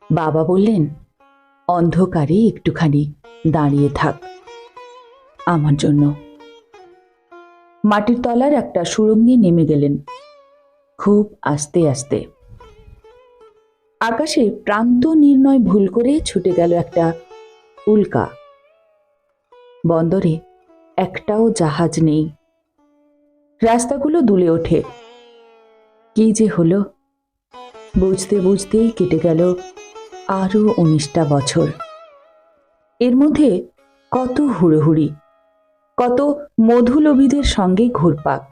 বাবা বললেন, অন্ধকারে একটুখানি দাঁড়িয়ে থাক আমার জন্য। মাটির তলার একটা সুড়ঙ্গে নেমে গেলেন খুব আস্তে আস্তে। আকাশে প্রান্ত নির্ণয় ভুল করে ছুটে গেল একটা উল্কা। বন্দরে একটাও জাহাজ নেই। রাস্তাগুলো দুলে ওঠে। কি যে হলো, বুঝতে বুঝতেই কেটে গেল আরো 19টা বছর। এর মধ্যে কত হুড়োহুড়ি, কত মধুলোভীদের সঙ্গে ঘুরপাক।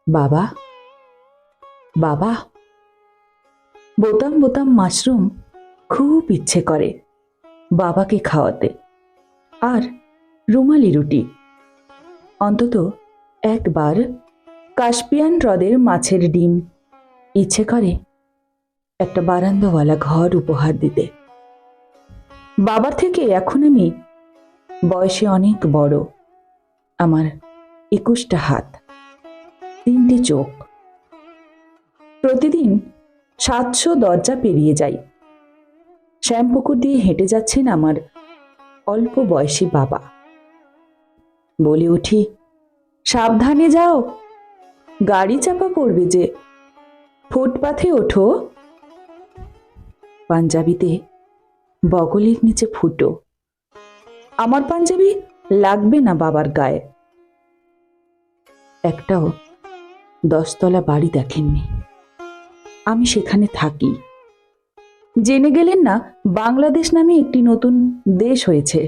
বাবা বাবা, বোতাম বোতাম মাশরুম খুব ইচ্ছে করে বাবাকে খাওয়াতে, আর রুমালি রুটি। অন্তত একবার কাস্পিয়ান হ্রদের মাছের ডিম। ইচ্ছে করে একটা বারান্দাওয়ালা ঘর উপহার দিতে। বাবার থেকে এখন আমি বয়সে অনেক বড়। আমার 21টা হাত, 3টে চোখ। প্রতিদিন 700 দরজা পেরিয়ে যাই। শ্যামপুকুর দিয়ে হেঁটে যাচ্ছেন আমার অল্প বয়সী বাবা। বলে উঠি, সাবধানে যাও, গাড়ি চাপা পড়বে যে, ফুটপাথে ওঠো। পাঞ্জাবিতে বগলের নিচে ফুটো। আমার পাঞ্জাবি লাগবে না বাবার গায়ে। একটাও 10তলা বাড়ি দেখেননি। আমি সেখানে থাকি। জেনে গেলেন না বাংলাদেশ নামে একটি নতুন দেশ হয়েছে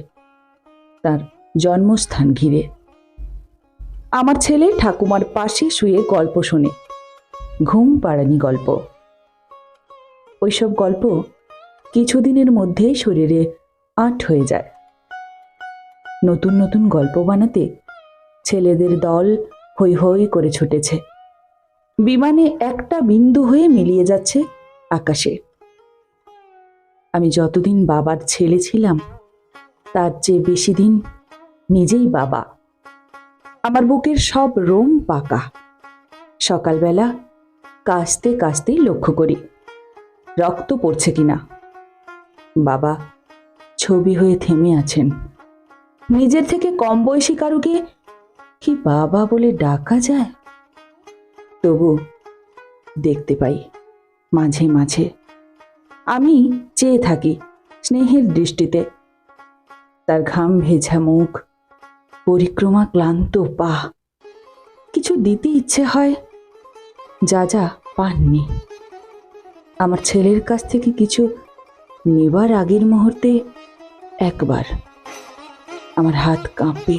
তার জন্মস্থান ঘিরে। আমার ছেলে ঠাকুমার পাশে শুয়ে গল্প শোনে, ঘুম পাড়ানি গল্প। ওইসব গল্প কিছুদিনের মধ্যেই শরীরে আঁট হয়ে যায়। নতুন নতুন গল্প বানাতে ছেলেদের দল হৈ হৈ করে ছুটেছে। বিমানে একটা বিন্দু হয়ে মিলিয়ে যাচ্ছে আকাশে। আমি যতদিন বাবার ছেলে ছিলাম তার চেয়ে বেশি দিন নিজেই বাবা। আমার বুকের সব রোম পাকা। সকালবেলা কাস্তে কাস্তেই লক্ষ্য করি রক্ত পড়ছে কিনা। বাবা ছবি হয়ে থেমে আছেন। নিজের থেকে কম বয়সী কারুকে কি বাবা বলে ডাকা যায়? তবু দেখতে পাই মাঝে মাঝে। আমি চেয়ে থাকি স্নেহের দৃষ্টিতে। তার ঘাম ভেজা মুখ, পরিক্রমা ক্লান্ত পা। কিছু দিতে ইচ্ছে হয়, যা যা পাননি। আমার ছেলের কাছ থেকে কিছু নেবার আগের মুহূর্তে একবার আমার হাত কাঁপে।